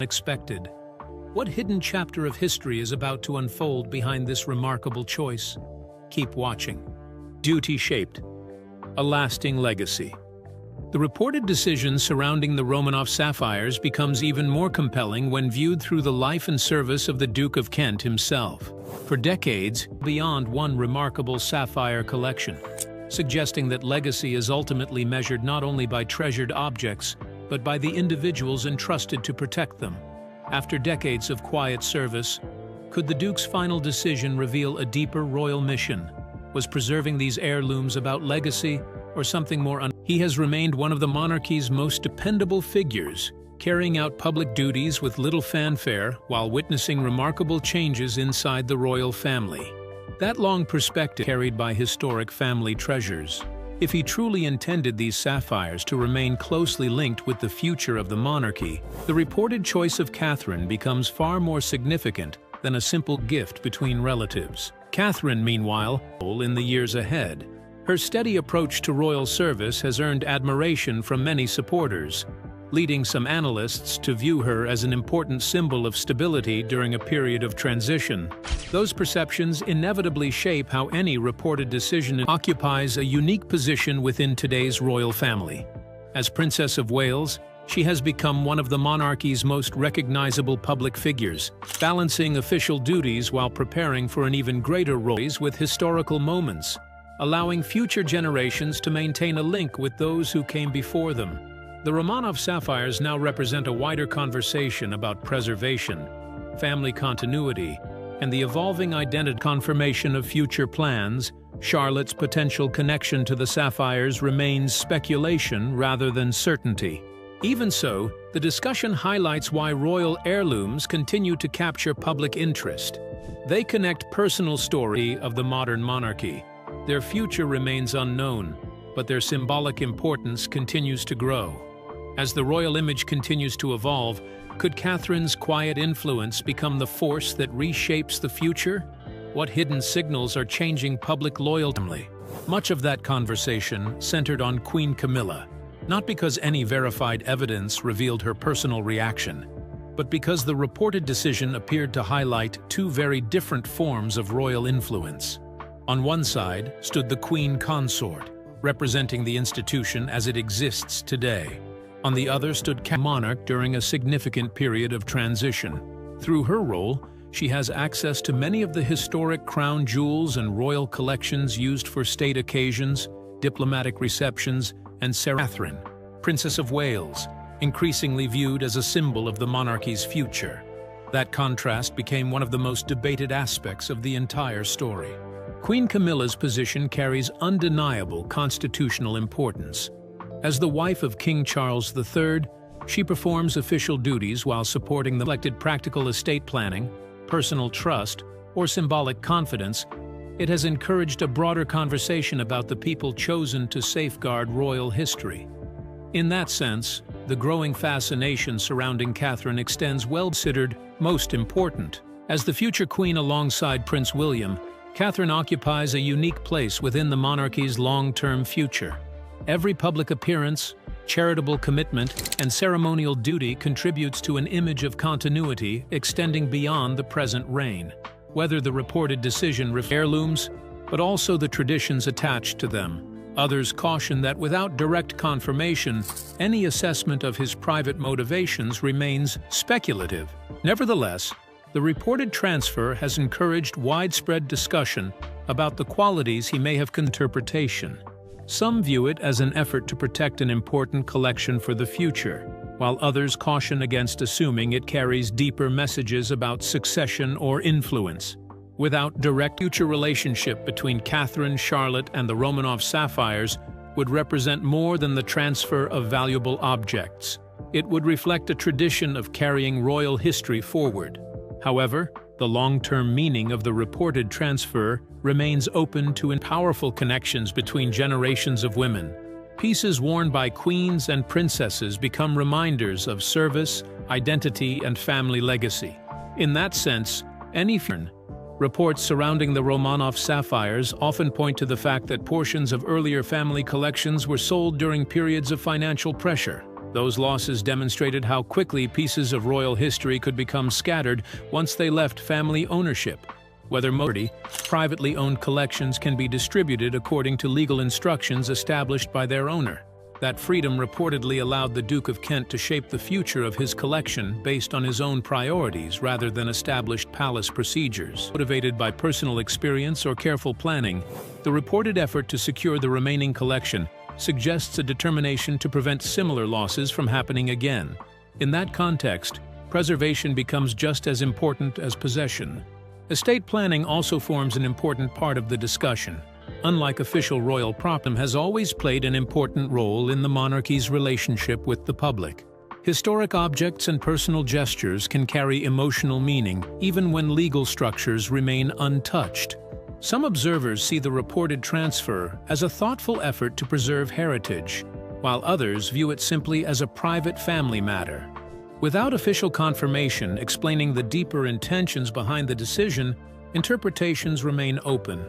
Expected. What hidden chapter of history is about to unfold behind this remarkable choice? Keep watching. Duty-shaped. A lasting legacy. The reported decision surrounding the Romanov Sapphires becomes even more compelling when viewed through the life and service of the Duke of Kent himself. For decades, beyond one remarkable sapphire collection, suggesting that legacy is ultimately measured not only by treasured objects, but by the individuals entrusted to protect them. After decades of quiet service, could the Duke's final decision reveal a deeper royal mission? Was preserving these heirlooms about legacy or something more? He has remained one of the monarchy's most dependable figures, carrying out public duties with little fanfare while witnessing remarkable changes inside the royal family. That long perspective carried by historic family treasures. If he truly intended these sapphires to remain closely linked with the future of the monarchy, the reported choice of Catherine becomes far more significant than a simple gift between relatives. Catherine, meanwhile, in the years ahead. Her steady approach to royal service has earned admiration from many supporters, leading some analysts to view her as an important symbol of stability during a period of transition. Those perceptions inevitably shape how any reported decision occupies a unique position within today's royal family. As Princess of Wales, she has become one of the monarchy's most recognizable public figures, balancing official duties while preparing for an even greater role with historical moments, allowing future generations to maintain a link with those who came before them. The Romanov Sapphires now represent a wider conversation about preservation, family continuity, and the evolving identity. Confirmation of future plans. Charlotte's potential connection to the Sapphires remains speculation rather than certainty. Even so, the discussion highlights why royal heirlooms continue to capture public interest. They connect personal story of the modern monarchy. Their future remains unknown, but their symbolic importance continues to grow. As the royal image continues to evolve, could Catherine's quiet influence become the force that reshapes the future? What hidden signals are changing public loyalty? Much of that conversation centered on Queen Camilla, not because any verified evidence revealed her personal reaction, but because the reported decision appeared to highlight two very different forms of royal influence. On one side stood the Queen Consort, representing the institution as it exists today. On the other stood monarch during a significant period of transition. Through her role, she has access to many of the historic crown jewels and royal collections used for state occasions, diplomatic receptions, and Catherine, Princess of Wales, increasingly viewed as a symbol of the monarchy's future. That contrast became one of the most debated aspects of the entire story. Queen Camilla's position carries undeniable constitutional importance. As the wife of King Charles III, she performs official duties while supporting the elected practical estate planning, personal trust, or symbolic confidence. It has encouraged a broader conversation about the people chosen to safeguard royal history. In that sense, the growing fascination surrounding Catherine extends well considered most important. As the future queen alongside Prince William, Catherine occupies a unique place within the monarchy's long-term future. Every public appearance, charitable commitment, and ceremonial duty contributes to an image of continuity extending beyond the present reign. Whether the reported decision reflects heirlooms, but also the traditions attached to them. Others caution that without direct confirmation, any assessment of his private motivations remains speculative. Nevertheless, the reported transfer has encouraged widespread discussion about the qualities he may have interpretation. Some view it as an effort to protect an important collection for the future, while others caution against assuming it carries deeper messages about succession or influence. Without direct future relationship between Catherine, Charlotte, and the Romanov Sapphires would represent more than the transfer of valuable objects. It would reflect a tradition of carrying royal history forward. However, the long-term meaning of the reported transfer remains open to powerful connections between generations of women. Pieces worn by queens and princesses become reminders of service, identity, and family legacy. In that sense, reports surrounding the Romanov Sapphires often point to the fact that portions of earlier family collections were sold during periods of financial pressure. Those losses demonstrated how quickly pieces of royal history could become scattered once they left family ownership. Whether privately owned collections can be distributed according to legal instructions established by their owner. That freedom reportedly allowed the Duke of Kent to shape the future of his collection based on his own priorities rather than established palace procedures. Motivated by personal experience or careful planning, the reported effort to secure the remaining collection suggests a determination to prevent similar losses from happening again. In that context, preservation becomes just as important as possession. Estate planning also forms an important part of the discussion. Unlike official royal property, has always played an important role in the monarchy's relationship with the public. Historic objects and personal gestures can carry emotional meaning even when legal structures remain untouched. Some observers see the reported transfer as a thoughtful effort to preserve heritage, while others view it simply as a private family matter. Without official confirmation explaining the deeper intentions behind the decision, interpretations remain open.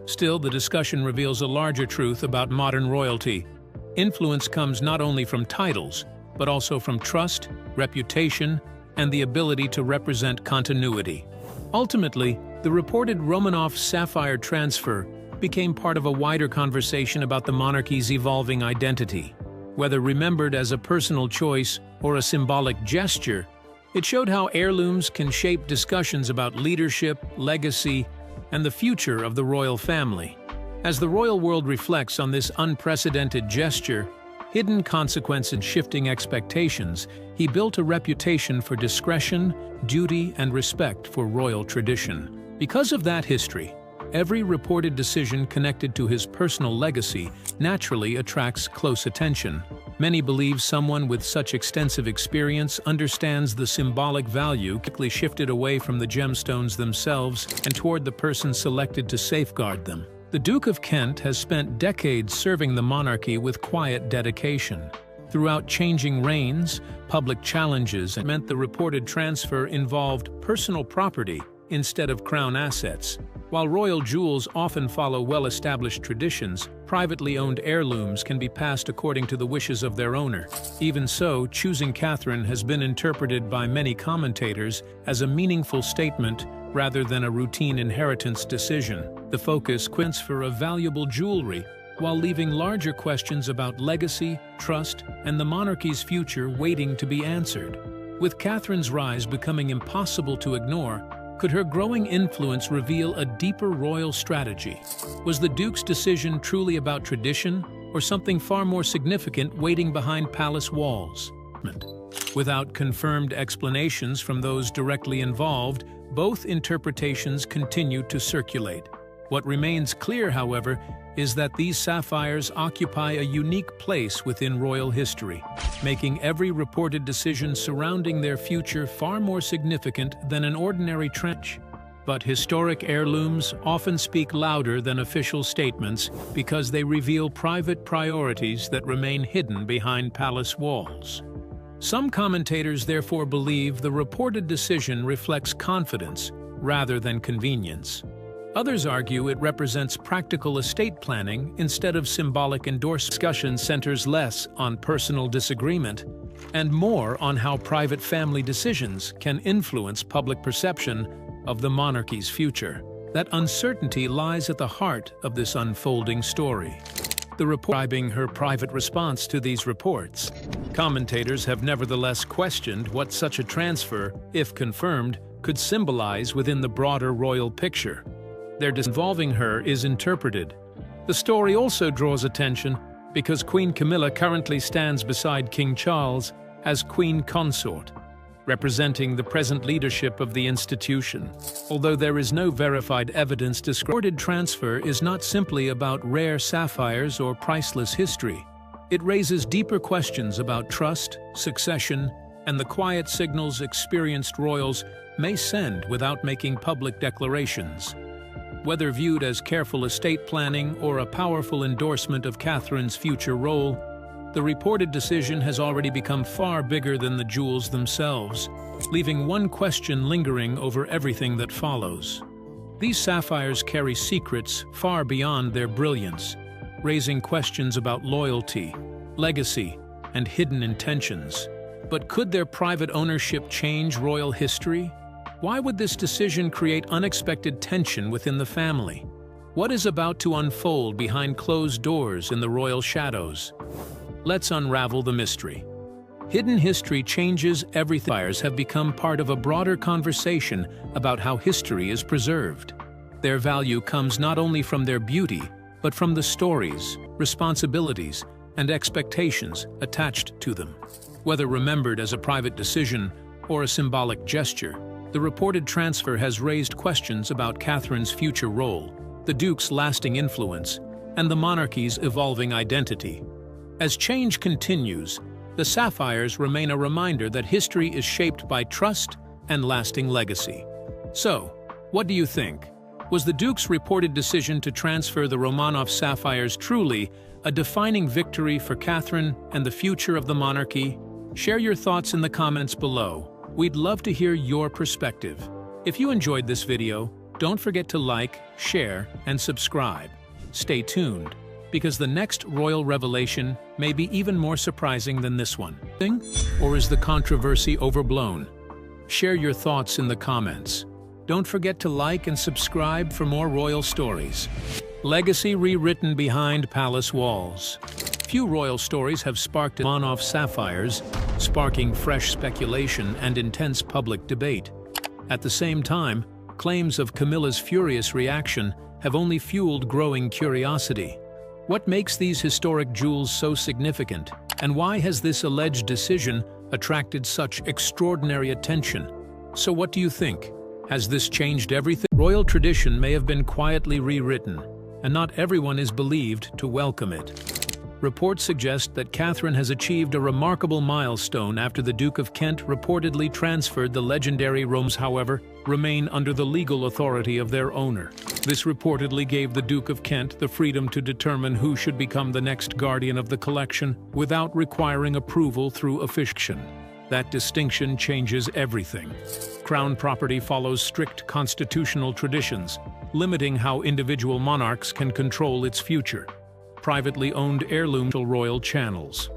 Still, the discussion reveals a larger truth about modern royalty. Influence comes not only from titles, but also from trust, reputation, and the ability to represent continuity. Ultimately, the reported Romanov Sapphire transfer became part of a wider conversation about the monarchy's evolving identity. Whether remembered as a personal choice or a symbolic gesture, it showed how heirlooms can shape discussions about leadership, legacy, and the future of the royal family. As the royal world reflects on this unprecedented gesture, hidden consequences and shifting expectations, he built a reputation for discretion, duty, and respect for royal tradition. Because of that history, every reported decision connected to his personal legacy naturally attracts close attention. Many believe someone with such extensive experience understands the symbolic value, quickly shifted away from the gemstones themselves and toward the person selected to safeguard them. The Duke of Kent has spent decades serving the monarchy with quiet dedication. Throughout changing reigns, public challenges meant the reported transfer involved personal property instead of crown assets. While royal jewels often follow well-established traditions, privately owned heirlooms can be passed according to the wishes of their owner. Even so, choosing Catherine has been interpreted by many commentators as a meaningful statement rather than a routine inheritance decision. The focus transfer of valuable jewelry, while leaving larger questions about legacy, trust, and the monarchy's future waiting to be answered. With Catherine's rise becoming impossible to ignore, could her growing influence reveal a deeper royal strategy? Was the Duke's decision truly about tradition, or something far more significant waiting behind palace walls? Without confirmed explanations from those directly involved, both interpretations continue to circulate. What remains clear, however, is that these sapphires occupy a unique place within royal history, making every reported decision surrounding their future far more significant than an ordinary trench. But historic heirlooms often speak louder than official statements because they reveal private priorities that remain hidden behind palace walls. Some commentators therefore believe the reported decision reflects confidence rather than convenience. Others argue it represents practical estate planning instead of symbolic endorsement. Discussion centers less on personal disagreement and more on how private family decisions can influence public perception of the monarchy's future. That uncertainty lies at the heart of this unfolding story. The report describing her private response to these reports. Commentators have nevertheless questioned what such a transfer, if confirmed, could symbolize within the broader royal picture. Their involving her is interpreted. The story also draws attention because Queen Camilla currently stands beside King Charles as Queen Consort, representing the present leadership of the institution. Although there is no verified evidence, reported transfer is not simply about rare sapphires or priceless history. It raises deeper questions about trust, succession, and the quiet signals experienced royals may send without making public declarations. Whether viewed as careful estate planning or a powerful endorsement of Catherine's future role, the reported decision has already become far bigger than the jewels themselves, leaving one question lingering over everything that follows. These sapphires carry secrets far beyond their brilliance, raising questions about loyalty, legacy, and hidden intentions. But could their private ownership change royal history? Why would this decision create unexpected tension within the family? What is about to unfold behind closed doors in the royal shadows? Let's unravel the mystery. Hidden history changes everything. Sapphires have become part of a broader conversation about how history is preserved. Their value comes not only from their beauty, but from the stories, responsibilities, and expectations attached to them. Whether remembered as a private decision or a symbolic gesture, the reported transfer has raised questions about Catherine's future role, the Duke's lasting influence, and the monarchy's evolving identity. As change continues, the Sapphires remain a reminder that history is shaped by trust and lasting legacy. So, what do you think? Was the Duke's reported decision to transfer the Romanov Sapphires truly a defining victory for Catherine and the future of the monarchy? Share your thoughts in the comments below. We'd love to hear your perspective. If you enjoyed this video, don't forget to like, share, and subscribe. Stay tuned, because the next royal revelation may be even more surprising than this one. Or is the controversy overblown? Share your thoughts in the comments. Don't forget to like and subscribe for more royal stories. Legacy rewritten behind palace walls. Few royal stories have sparked Romanov Sapphires, sparking fresh speculation and intense public debate. At the same time, claims of Camilla's furious reaction have only fueled growing curiosity. What makes these historic jewels so significant, and why has this alleged decision attracted such extraordinary attention? So what do you think? Has this changed everything? Royal tradition may have been quietly rewritten, and not everyone is believed to welcome it. Reports suggest that Catherine has achieved a remarkable milestone after the Duke of Kent reportedly transferred the legendary Romanov, however, remain under the legal authority of their owner. This reportedly gave the Duke of Kent the freedom to determine who should become the next guardian of the collection without requiring approval through officiation. That distinction changes everything. Crown property follows strict constitutional traditions, limiting how individual monarchs can control its future. Privately owned heirloom royal channels.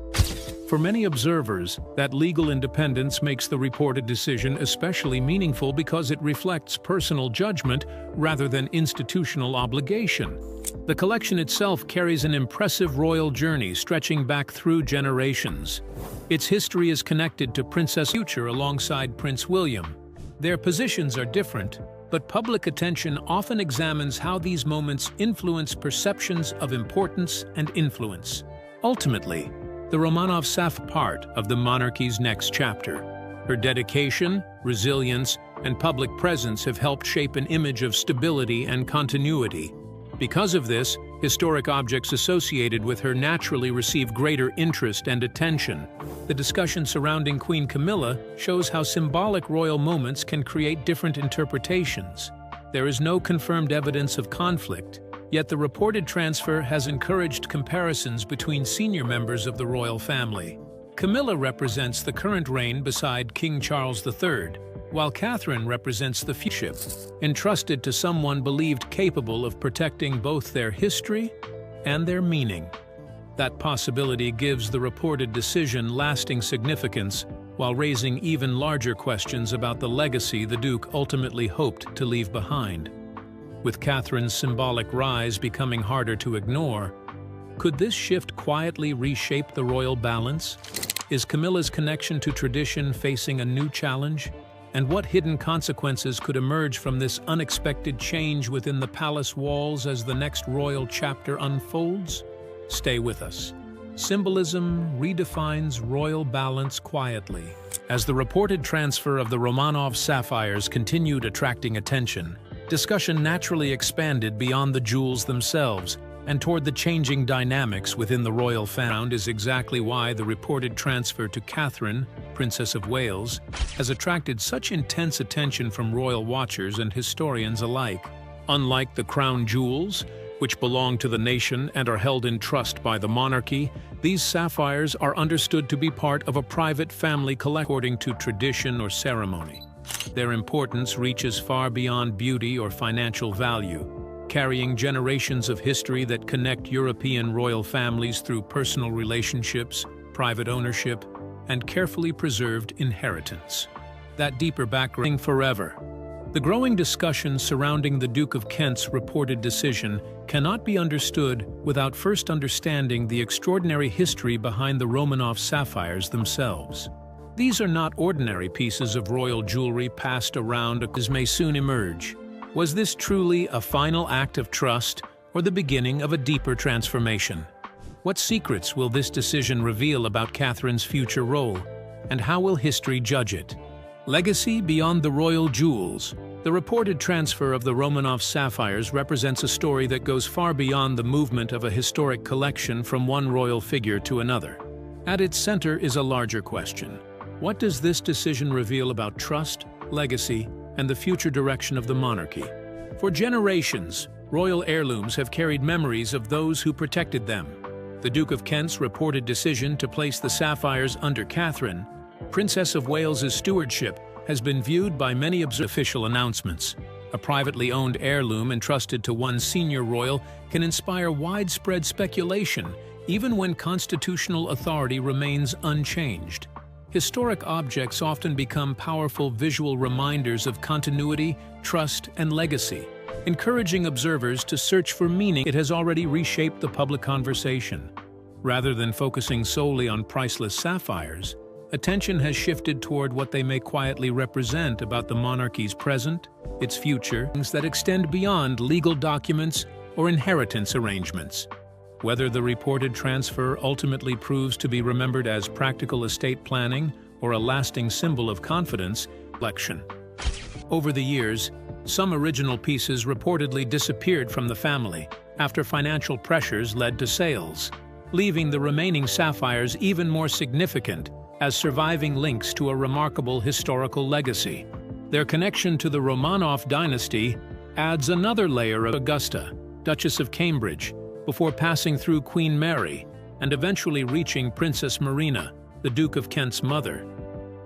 For many observers, that legal independence makes the reported decision especially meaningful because it reflects personal judgment rather than institutional obligation. The collection itself carries an impressive royal journey stretching back through generations. Its history is connected to Princess future alongside Prince William. Their positions are different, but public attention often examines how these moments influence perceptions of importance and influence. Ultimately, the Romanov Sapphire part of the monarchy's next chapter. Her dedication, resilience, and public presence have helped shape an image of stability and continuity. Because of this, historic objects associated with her naturally receive greater interest and attention. The discussion surrounding Queen Camilla shows how symbolic royal moments can create different interpretations. There is no confirmed evidence of conflict, yet the reported transfer has encouraged comparisons between senior members of the royal family. Camilla represents the current reign beside King Charles III, while Catherine represents the future, entrusted to someone believed capable of protecting both their history and their meaning. That possibility gives the reported decision lasting significance, while raising even larger questions about the legacy the Duke ultimately hoped to leave behind. With Catherine's symbolic rise becoming harder to ignore, could this shift quietly reshape the royal balance? Is Camilla's connection to tradition facing a new challenge? And what hidden consequences could emerge from this unexpected change within the palace walls as the next royal chapter unfolds? Stay with us. Symbolism redefines royal balance quietly. As the reported transfer of the Romanov Sapphires continued attracting attention, discussion naturally expanded beyond the jewels themselves and toward the changing dynamics within the royal family. Is exactly why the reported transfer to Catherine, Princess of Wales, has attracted such intense attention from royal watchers and historians alike. Unlike the crown jewels, which belong to the nation and are held in trust by the monarchy, these sapphires are understood to be part of a private family collection according to tradition or ceremony. Their importance reaches far beyond beauty or financial value, carrying generations of history that connect European royal families through personal relationships, private ownership, and carefully preserved inheritance. That deeper background forever. The growing discussion surrounding the Duke of Kent's reported decision cannot be understood without first understanding the extraordinary history behind the Romanov sapphires themselves. These are not ordinary pieces of royal jewelry passed around as may soon emerge. Was this truly a final act of trust or the beginning of a deeper transformation? What secrets will this decision reveal about Catherine's future role, and how will history judge it? Legacy beyond the royal jewels. The reported transfer of the Romanov sapphires represents a story that goes far beyond the movement of a historic collection from one royal figure to another. At its center is a larger question. What does this decision reveal about trust, legacy, and the future direction of the monarchy? For generations, royal heirlooms have carried memories of those who protected them. The Duke of Kent's reported decision to place the sapphires under Catherine, Princess of Wales's stewardship, has been viewed by many official announcements. A privately owned heirloom entrusted to one senior royal can inspire widespread speculation, even when constitutional authority remains unchanged. Historic objects often become powerful visual reminders of continuity, trust, and legacy, encouraging observers to search for meaning. It has already reshaped the public conversation. Rather than focusing solely on priceless sapphires, attention has shifted toward what they may quietly represent about the monarchy's present, its future, things that extend beyond legal documents or inheritance arrangements. Whether the reported transfer ultimately proves to be remembered as practical estate planning or a lasting symbol of confidence, election. Over the years, some original pieces reportedly disappeared from the family after financial pressures led to sales, leaving the remaining sapphires even more significant as surviving links to a remarkable historical legacy. Their connection to the Romanov dynasty adds another layer of Augusta, Duchess of Cambridge, before passing through Queen Mary and eventually reaching Princess Marina, the Duke of Kent's mother.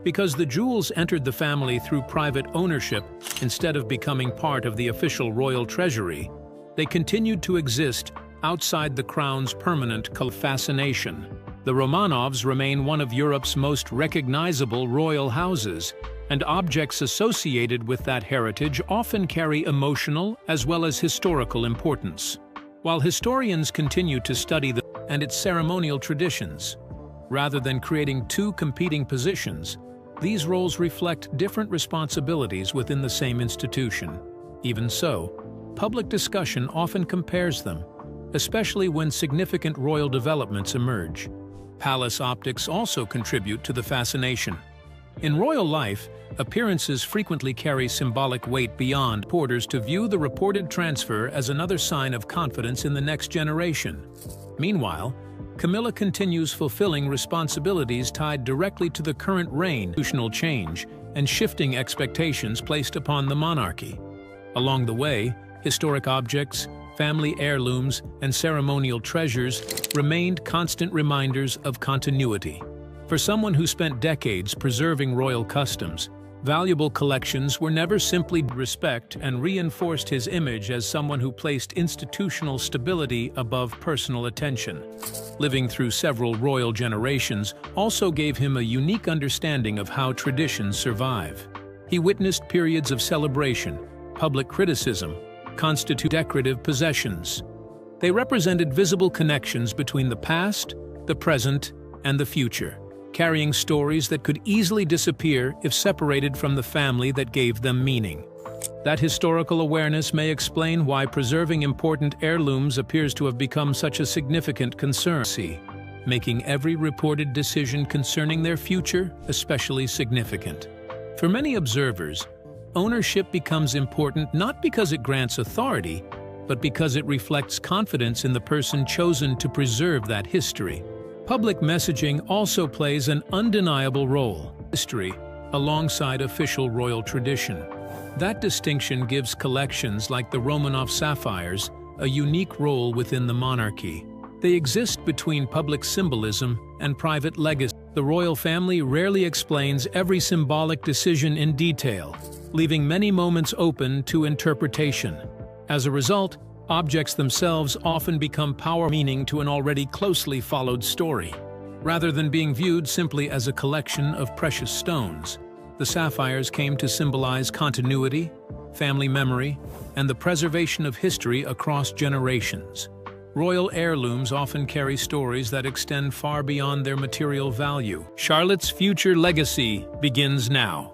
Because the jewels entered the family through private ownership instead of becoming part of the official royal treasury, they continued to exist outside the crown's permanent fascination. The Romanovs remain one of Europe's most recognizable royal houses, and objects associated with that heritage often carry emotional as well as historical importance. While historians continue to study them and its ceremonial traditions, rather than creating two competing positions, these roles reflect different responsibilities within the same institution. Even so, public discussion often compares them, especially when significant royal developments emerge. Palace optics also contribute to the fascination. In royal life, appearances frequently carry symbolic weight beyond reporters to view the reported transfer as another sign of confidence in the next generation. Meanwhile, Camilla continues fulfilling responsibilities tied directly to the current reign, institutional change, and shifting expectations placed upon the monarchy. Along the way, historic objects, family heirlooms, and ceremonial treasures remained constant reminders of continuity. For someone who spent decades preserving royal customs, valuable collections were never simply respect and reinforced his image as someone who placed institutional stability above personal attention. Living through several royal generations also gave him a unique understanding of how traditions survive. He witnessed periods of celebration, public criticism, constitute decorative possessions. They represented visible connections between the past, the present, and the future, carrying stories that could easily disappear if separated from the family that gave them meaning. That historical awareness may explain why preserving important heirlooms appears to have become such a significant concern, making every reported decision concerning their future especially significant. For many observers, ownership becomes important not because it grants authority, but because it reflects confidence in the person chosen to preserve that history. Public messaging also plays an undeniable role in history alongside official royal tradition. That distinction gives collections like the Romanov Sapphires a unique role within the monarchy. They exist between public symbolism and private legacy. The royal family rarely explains every symbolic decision in detail, leaving many moments open to interpretation. As a result, objects themselves often become powerful meaning to an already closely followed story. Rather than being viewed simply as a collection of precious stones, the sapphires came to symbolize continuity, family memory, and the preservation of history across generations. Royal heirlooms often carry stories that extend far beyond their material value. Charlotte's future legacy begins now.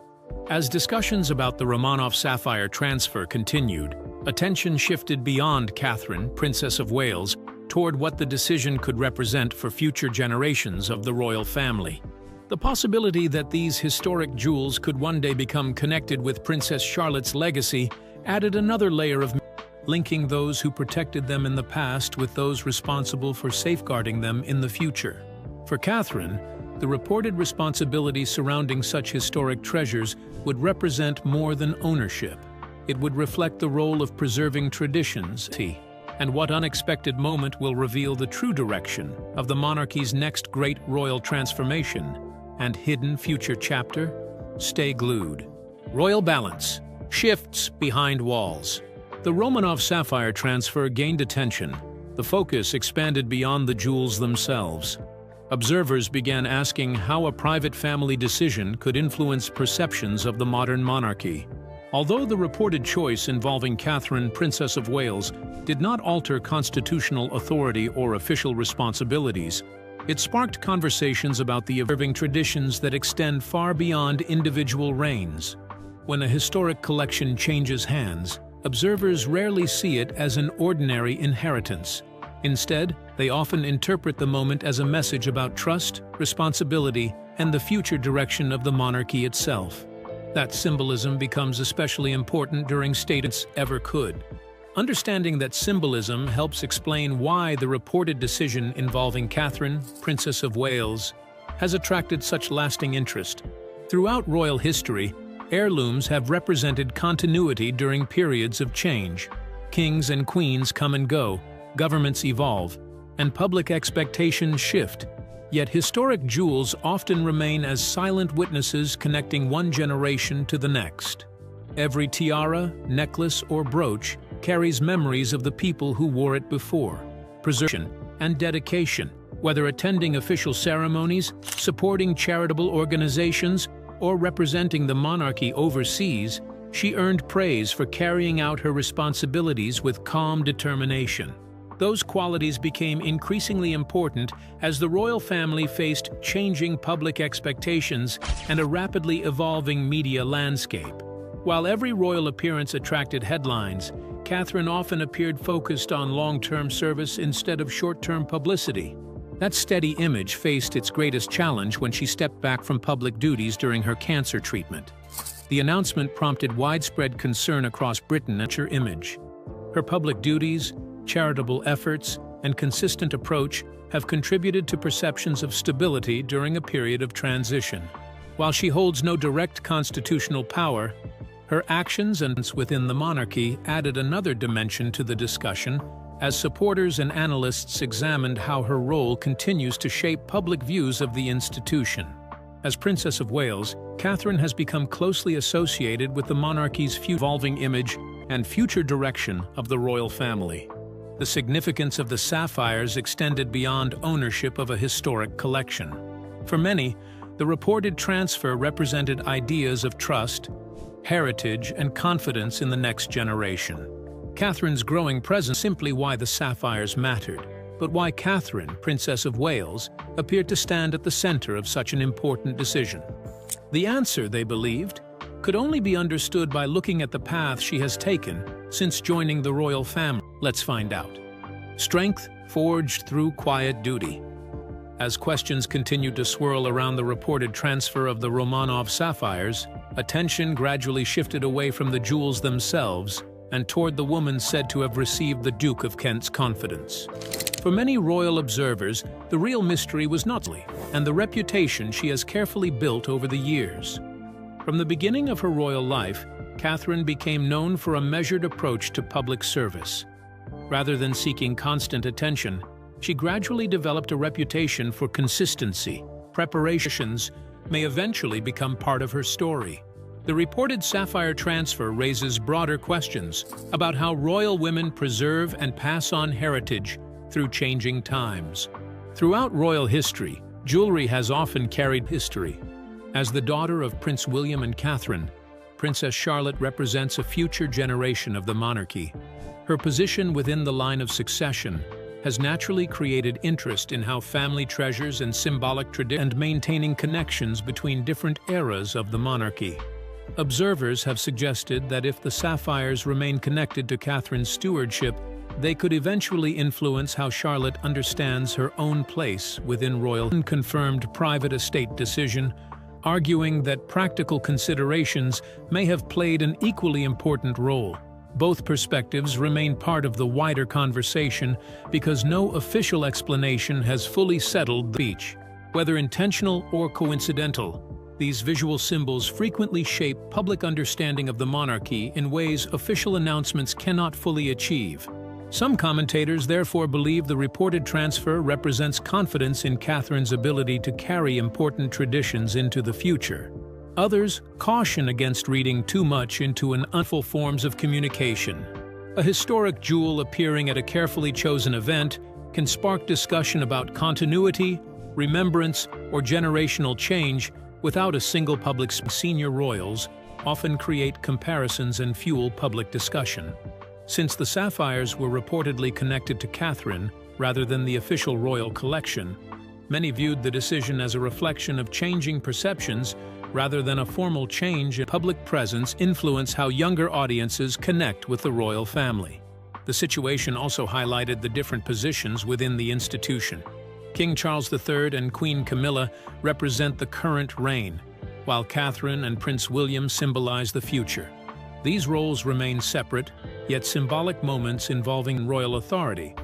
As discussions about the Romanov Sapphire transfer continued, attention shifted beyond Catherine, Princess of Wales, toward what the decision could represent for future generations of the royal family. The possibility that these historic jewels could one day become connected with Princess Charlotte's legacy added another layer of linking those who protected them in the past with those responsible for safeguarding them in the future. For Catherine, the reported responsibility surrounding such historic treasures would represent more than ownership. It would reflect the role of preserving traditions, and what unexpected moment will reveal the true direction of the monarchy's next great royal transformation and hidden future chapter? Stay glued. Royal balance shifts behind walls. The Romanov Sapphire transfer gained attention. The focus expanded beyond the jewels themselves. Observers began asking how a private family decision could influence perceptions of the modern monarchy. Although the reported choice involving Catherine, Princess of Wales, did not alter constitutional authority or official responsibilities, it sparked conversations about the observing traditions that extend far beyond individual reigns. When a historic collection changes hands, observers rarely see it as an ordinary inheritance. Instead, they often interpret the moment as a message about trust, responsibility, and the future direction of the monarchy itself. That symbolism becomes especially important during states ever could. Understanding that symbolism helps explain why the reported decision involving Catherine, Princess of Wales, has attracted such lasting interest. Throughout royal history, heirlooms have represented continuity during periods of change. Kings and queens come and go, governments evolve, and public expectations shift. Yet historic jewels often remain as silent witnesses connecting one generation to the next. Every tiara, necklace, or brooch carries memories of the people who wore it before. Preservation and dedication, whether attending official ceremonies, supporting charitable organizations, or representing the monarchy overseas, she earned praise for carrying out her responsibilities with calm determination. Those qualities became increasingly important as the royal family faced changing public expectations and a rapidly evolving media landscape. While every royal appearance attracted headlines, Catherine often appeared focused on long-term service instead of short-term publicity. That steady image faced its greatest challenge when she stepped back from public duties during her cancer treatment. The announcement prompted widespread concern across Britain at her image. Her public duties, charitable efforts, and consistent approach have contributed to perceptions of stability during a period of transition. While she holds no direct constitutional power, her actions and within the monarchy added another dimension to the discussion as supporters and analysts examined how her role continues to shape public views of the institution. As Princess of Wales, Catherine has become closely associated with the monarchy's evolving image and future direction of the royal family. The significance of the sapphires extended beyond ownership of a historic collection. For many, the reported transfer represented ideas of trust, heritage, and confidence in the next generation. Catherine's growing presence simply why the sapphires mattered, but why Catherine, Princess of Wales, appeared to stand at the center of such an important decision. The answer, they believed, could only be understood by looking at the path she has taken since joining the royal family. Let's find out. Strength forged through quiet duty. As questions continued to swirl around the reported transfer of the Romanov Sapphires, attention gradually shifted away from the jewels themselves and toward the woman said to have received the Duke of Kent's confidence. For many royal observers, the real mystery was not Lee, and the reputation she has carefully built over the years. From the beginning of her royal life, Catherine became known for a measured approach to public service. Rather than seeking constant attention, she gradually developed a reputation for consistency. Preparations may eventually become part of her story. The reported sapphire transfer raises broader questions about how royal women preserve and pass on heritage through changing times. Throughout royal history, Jewelry has often carried history. As the daughter of Prince William and Catherine, Princess Charlotte represents a future generation of the monarchy. Her position within the line of succession has naturally created interest in how family treasures and symbolic tradition and maintaining connections between different eras of the monarchy. Observers have suggested that if the sapphires remain connected to Catherine's stewardship, they could eventually influence how Charlotte understands her own place within royal. Confirmed private estate decision, arguing that practical considerations may have played an equally important role. Both perspectives remain part of the wider conversation because no official explanation has fully settled the speech. Whether intentional or coincidental, these visual symbols frequently shape public understanding of the monarchy in ways official announcements cannot fully achieve. Some commentators therefore believe the reported transfer represents confidence in Catherine's ability to carry important traditions into the future. Others caution against reading too much into an unful forms of communication. A historic jewel appearing at a carefully chosen event can spark discussion about continuity, remembrance, or generational change without a single public. Senior royals often create comparisons and fuel public discussion. Since the sapphires were reportedly connected to Catherine rather than the official royal collection, many viewed the decision as a reflection of changing perceptions rather than a formal change in public presence influence how younger audiences connect with the royal family. The situation also highlighted the different positions within the institution. King Charles III and Queen Camilla represent the current reign, while Catherine and Prince William symbolize the future. These roles remain separate, yet symbolic moments involving royal authority.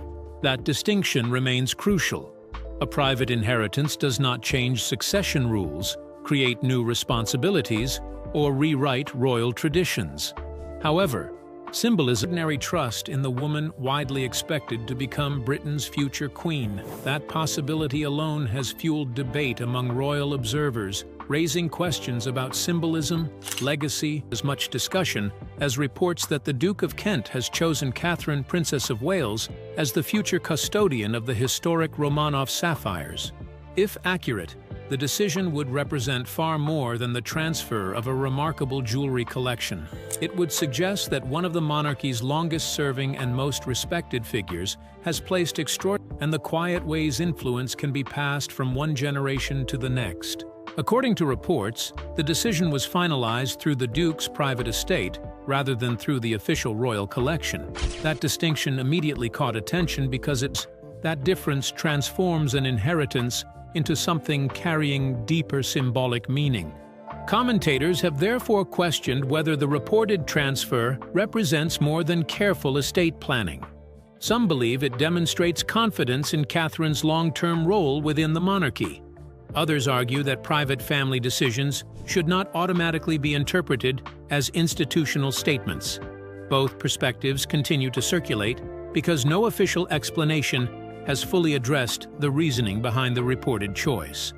That distinction remains crucial. A private inheritance does not change succession rules, create new responsibilities, or rewrite royal traditions. However, symbolism ordinary trust in the woman widely expected to become Britain's future queen. That possibility alone has fueled debate among royal observers, raising questions about symbolism, legacy. As much discussion as reports that the Duke of Kent has chosen Catherine, Princess of Wales, as the future custodian of the historic Romanov Sapphires. If accurate, the decision would represent far more than the transfer of a remarkable jewelry collection. It would suggest that one of the monarchy's longest-serving and most respected figures has placed extraordinary, and the quiet ways influence can be passed from one generation to the next. According to reports, the decision was finalized through the Duke's private estate rather than through the official royal collection. That distinction immediately caught attention because that difference transforms an inheritance into something carrying deeper symbolic meaning. Commentators have therefore questioned whether the reported transfer represents more than careful estate planning. Some believe it demonstrates confidence in Catherine's long-term role within the monarchy. Others argue that private family decisions should not automatically be interpreted as institutional statements. Both perspectives continue to circulate because no official explanation has fully addressed the reasoning behind the reported choice.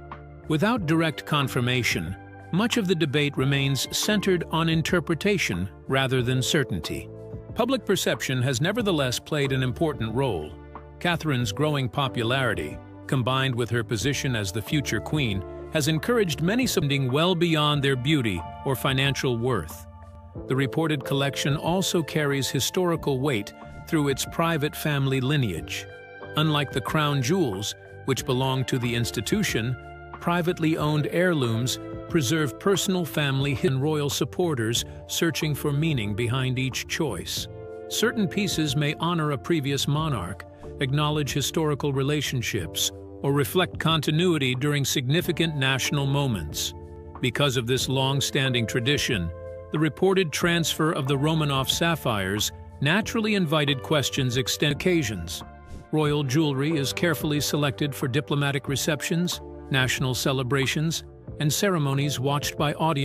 Without direct confirmation, much of the debate remains centered on interpretation rather than certainty. Public perception has nevertheless played an important role. Catherine's growing popularity, combined with her position as the future queen, has encouraged many something well beyond their beauty or financial worth. The reported collection also carries historical weight through its private family lineage. Unlike the crown jewels, which belong to the institution, privately owned heirlooms preserve personal family and royal supporters searching for meaning behind each choice. Certain pieces may honor a previous monarch, acknowledge historical relationships, or reflect continuity during significant national moments. Because of this long-standing tradition, the reported transfer of the Romanov Sapphires naturally invited questions extended occasions. Royal jewelry is carefully selected for diplomatic receptions, national celebrations, and ceremonies watched by audiences.